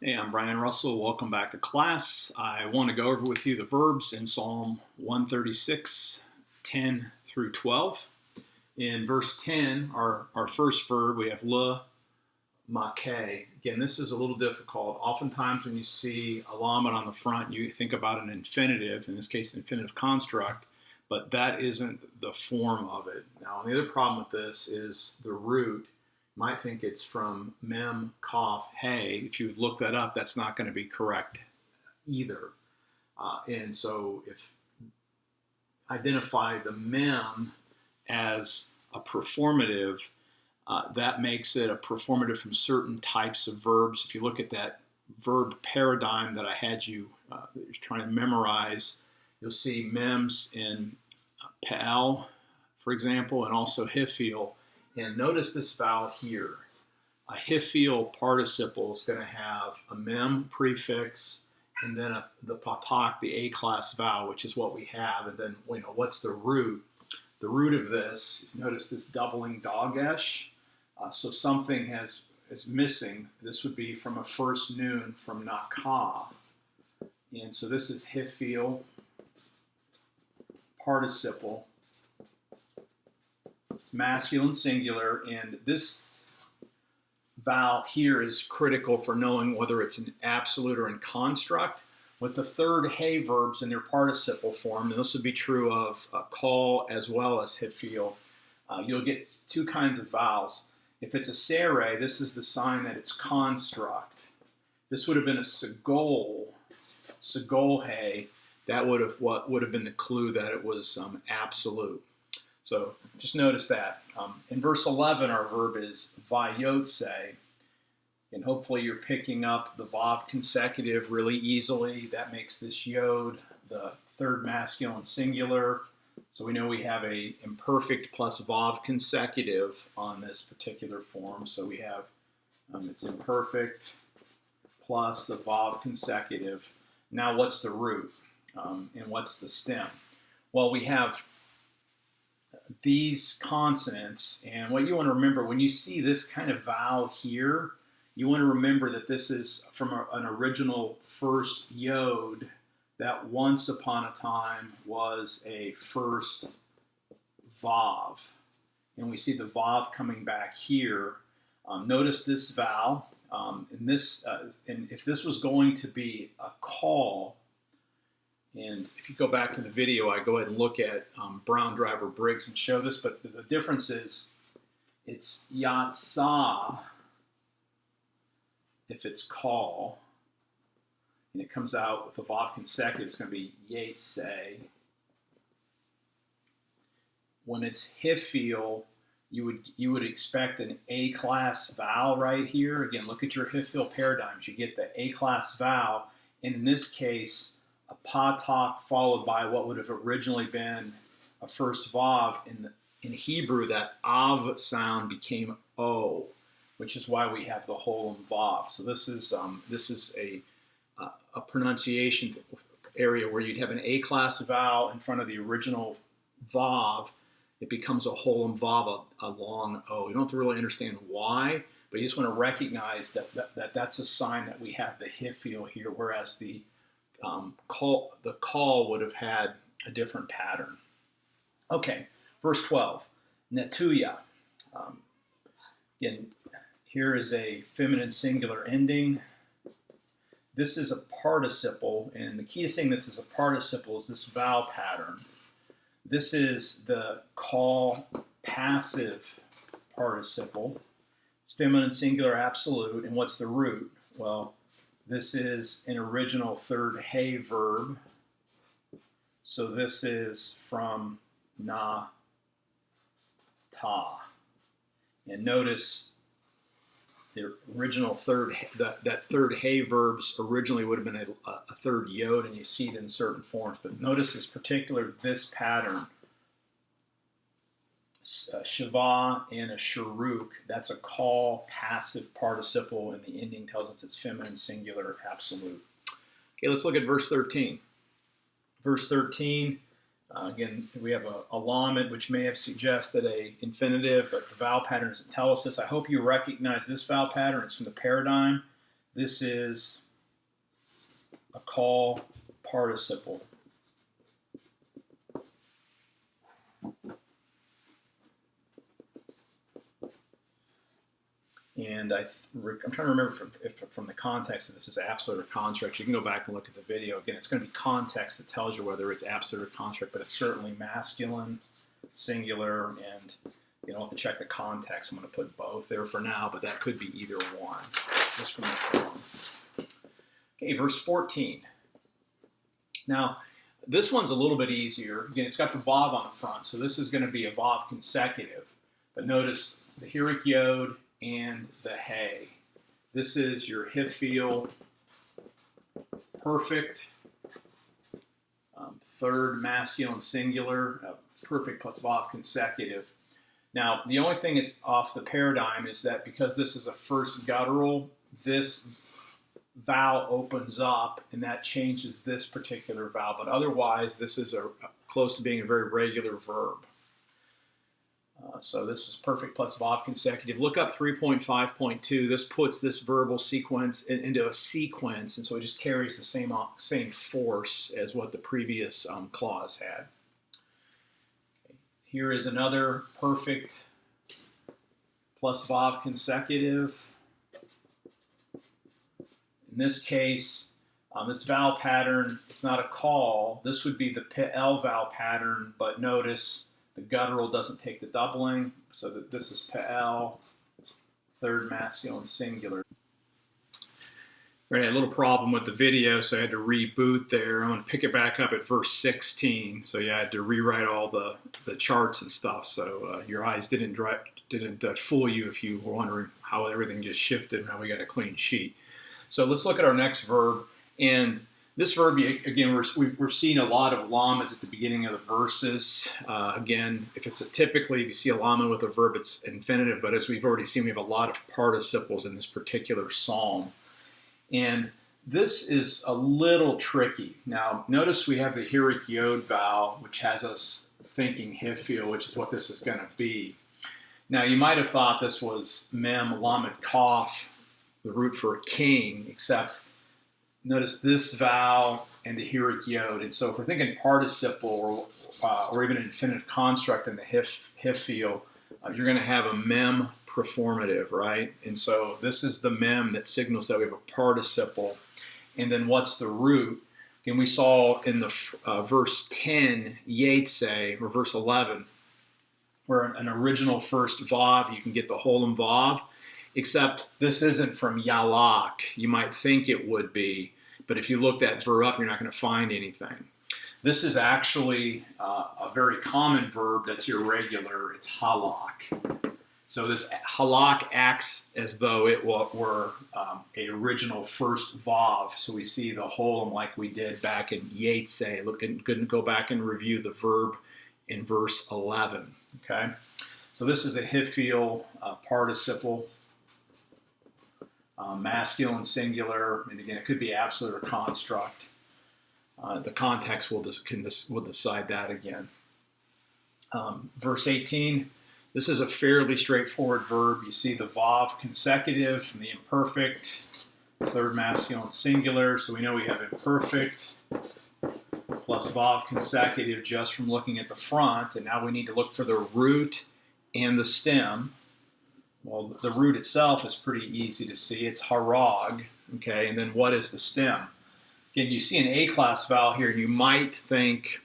Hey, I'm Brian Russell. Welcome back to class. I want to go over with you the verbs in Psalm 136, 10 through 12. In verse 10, our first verb, we have le make. Again, this is a little difficult. Oftentimes when you see a lamed on the front, you think about an infinitive, in this case, an infinitive construct, but that isn't the form of it. Now, the other problem with this is the root. You might think it's from mem, kaf, hey. If you look that up, that's not going to be correct either. And so if identify the mem as a performative, that makes it a performative from certain types of verbs. If you look at that verb paradigm that I had you trying to memorize, you'll see mems in pa'al, for example, and also hifil. And notice this vowel here. A hifil participle is going to have a mem prefix and then the patak, the A-class vowel, which is what we have. And then, what's the root? The root of this is, notice this doubling dagesh. So something is missing. This would be from a first noon from nakah. And so this is hifil participle, masculine singular, and this vowel here is critical for knowing whether it's an absolute or in construct. With the third hey verbs in their participle form, and this would be true of call as well as hifil, you'll get two kinds of vowels. If it's a sere, this is the sign that it's construct. This would have been a segol hey. That would have been the clue that it was absolute. So just notice that. In verse 11, our verb is vayotse, and hopefully you're picking up the vav consecutive really easily. That makes this yod the third masculine singular. So we know we have a imperfect plus vav consecutive on this particular form. So we have it's imperfect plus the vav consecutive. Now what's the root and what's the stem? Well, we have these consonants, and what you want to remember when you see this kind of vowel here, you want to remember that this is from an original first yod that once upon a time was a first vav, and we see the vav coming back here. Notice this vowel, and if this was going to be a call. And if you go back to the video, I go ahead and look at Brown Driver Briggs and show this, but the difference is it's yatsa if it's call, and it comes out with a vav consecutive, it's going to be yetse. When it's hifil, you would expect an A-class vowel right here. Again, look at your hifil paradigms. You get the A-class vowel, and in this case, a patak followed by what would have originally been a first vav. In Hebrew, that av sound became o, which is why we have the whole vav. So this is a pronunciation area where you'd have an A-class vowel in front of the original vav. It becomes a whole vav, a long o. You don't have to really understand why, but you just want to recognize that's a sign that we have the hifil here, whereas the call would have had a different pattern. Okay, verse 12, netuya. Again, here is a feminine singular ending. This is a participle, and the key to saying this is a participle is this vowel pattern. This is the call passive participle. It's feminine singular absolute, and what's the root? Well, this is an original third hey verb. So this is from na ta. And notice the original third, that third hey verbs originally would have been a third yod, and you see it in certain forms. But notice this pattern. Shiva and a sharuk, that's a call passive participle, and the ending tells us it's feminine singular absolute. Okay, let's look at verse 13. Verse 13, again, we have a lamed, which may have suggested a infinitive, but the vowel pattern doesn't tell us this. I hope you recognize this vowel pattern. It's from the paradigm. This is a call participle. And I'm trying to remember from the context that this is absolute or construct. You can go back and look at the video. Again, it's going to be context that tells you whether it's absolute or construct, but it's certainly masculine, singular, and you don't have to check the context. I'm going to put both there for now, but that could be either one, just from the form. Okay, verse 14. Now, this one's a little bit easier. Again, it's got the vav on the front, so this is going to be a vav consecutive. But notice the hirik yod and the hey. This is your hifil perfect, third masculine singular, perfect plus vav consecutive. Now, the only thing that's off the paradigm is that because this is a first guttural, this vowel opens up, and that changes this particular vowel. But otherwise, this is close to being a very regular verb. So this is perfect plus vav consecutive. Look up 3.5.2. This puts this verbal sequence into a sequence, and so it just carries the same force as what the previous clause had. Here is another perfect plus vav consecutive. In this case, this vowel pattern, it's not a call. This would be the PL vowel pattern, but notice the guttural doesn't take the doubling, so that this is PL, third masculine singular. I had a little problem with the video, so I had to reboot there. I'm going to pick it back up at verse 16. So yeah, I had to rewrite all the charts and stuff, so your eyes didn't fool you if you were wondering how everything just shifted and how we got a clean sheet. So let's look at our next verb. And this verb, again, we're seeing a lot of lamas at the beginning of the verses. Again, if you see a lama with a verb, it's infinitive. But as we've already seen, we have a lot of participles in this particular psalm. And this is a little tricky. Now, notice we have the hirik yod vowel, which has us thinking hifil, which is what this is going to be. Now, you might have thought this was mem lamed kaf, the root for king, except notice this vowel and the hirik yod. And so if we're thinking participle or even infinitive construct in the hifil, you're going to have a mem performative, right? And so this is the mem that signals that we have a participle. And then what's the root? And we saw in the verse 10, yetse, or verse 11, where an original first vav, you can get the holem vav, except this isn't from yalak. You might think it would be, but if you look that verb up, you're not going to find anything. This is actually a very common verb that's irregular. It's halak. So this halak acts as though it were a original first vav. So we see the holem like we did back in yetse. Look, and go back and review the verb in verse 11. Okay, so this is a hifil participle. Masculine, singular, and again, it could be absolute or construct. The context will decide that again. Verse 18, this is a fairly straightforward verb. You see the vav consecutive from the imperfect, third masculine, singular. So we know we have imperfect plus vav consecutive just from looking at the front, and now we need to look for the root and the stem. Well, the root itself is pretty easy to see. It's harag, okay? And then what is the stem? Again, you see an A-class vowel here, and you might think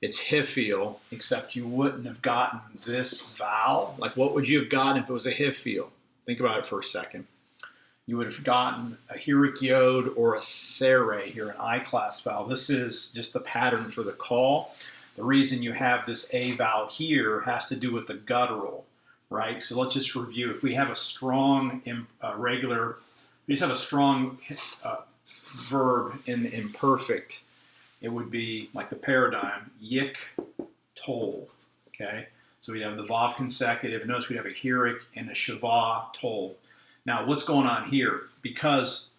it's hifil, except you wouldn't have gotten this vowel. Like, what would you have gotten if it was a hifil? Think about it for a second. You would have gotten a hirik yod or a sere here, an I-class vowel. This is just the pattern for the call. The reason you have this A vowel here has to do with the guttural. Right, so let's just review. If we have a strong we just have a strong verb in the imperfect, it would be like the paradigm, yik, tol. Okay, so we'd have the vav consecutive. Notice we'd have a hirik and a shavah, tol. Now, what's going on here? Because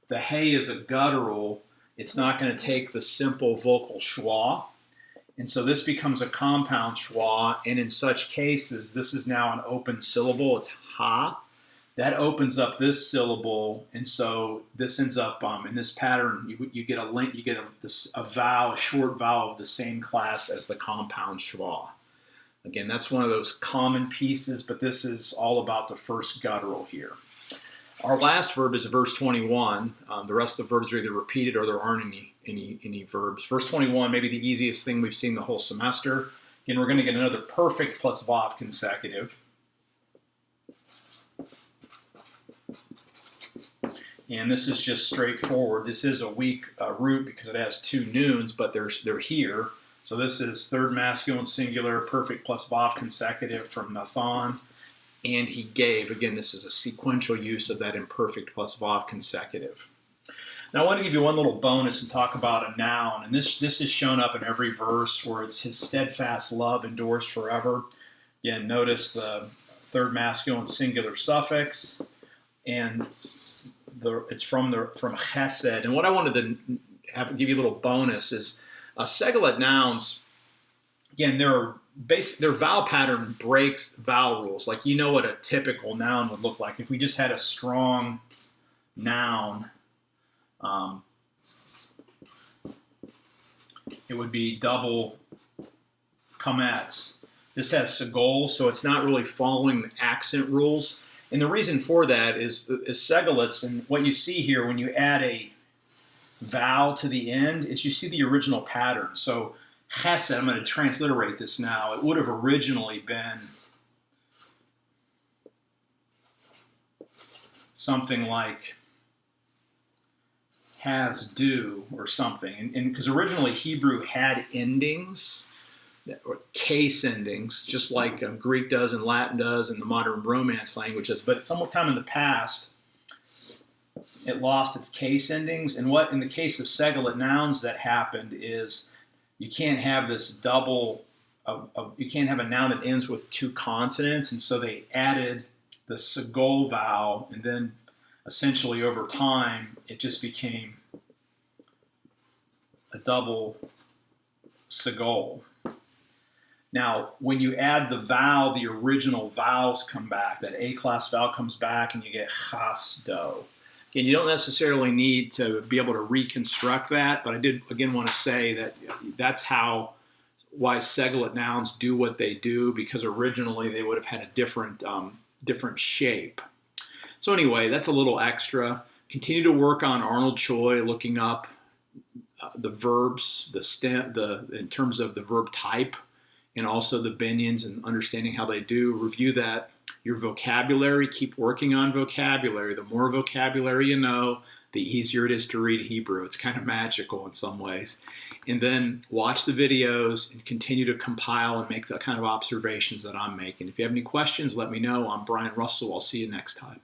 the hey is a guttural, it's not going to take the simple vocal schwa. And so this becomes a compound schwa, and in such cases, this is now an open syllable. It's ha. that opens up this syllable, and so this ends up in this pattern. You get a link, you get a vowel, a short vowel of the same class as the compound schwa. Again, that's one of those common pieces, but this is all about the first guttural here. Our last verb is verse 21. The rest of the verbs are either repeated or there aren't any verbs. Verse 21, maybe the easiest thing we've seen the whole semester. Again, we're going to get another perfect plus vav consecutive. And this is just straightforward. This is a weak root because it has two nouns, but they're here. So this is third masculine singular, perfect plus vav consecutive from Nathan. And he gave. Again, this is a sequential use of that imperfect plus vav consecutive. Now I want to give you one little bonus and talk about a noun. And this is shown up in every verse where it's his steadfast love endures forever. Again, notice the third masculine singular suffix. And it's from chesed. And what I wanted to give you a little bonus is segulate nouns, again, their vowel pattern breaks vowel rules. Like, you know what a typical noun would look like. If we just had a strong noun, it would be double kametz. This has segol, so it's not really following the accent rules. And the reason for that is segulates, and what you see here when you add a vowel to the end is you see the original pattern. So chesed, I'm going to transliterate this now. It would have originally been something like has, do, or something. And because originally Hebrew had endings, or case endings, just like Greek does and Latin does and the modern Romance languages. But sometime in the past, it lost its case endings. And what, in the case of segulate nouns, that happened is you can't have this double, you can't have a noun that ends with two consonants. And so they added the segol vowel, and then essentially over time, it just became a double segol. Now, when you add the vowel, the original vowels come back. That A-class vowel comes back, and you get chas, do. Again, you don't necessarily need to be able to reconstruct that, but I did, again, want to say that that's why segulate nouns do what they do, because originally they would have had a different shape. So anyway, that's a little extra. Continue to work on Arnold Choi, looking up the verbs, in terms of the verb type, and also the binions and understanding how they do. Review that. Your vocabulary, keep working on vocabulary. The more vocabulary you know, the easier it is to read Hebrew. It's kind of magical in some ways. And then watch the videos and continue to compile and make the kind of observations that I'm making. If you have any questions, let me know. I'm Brian Russell. I'll see you next time.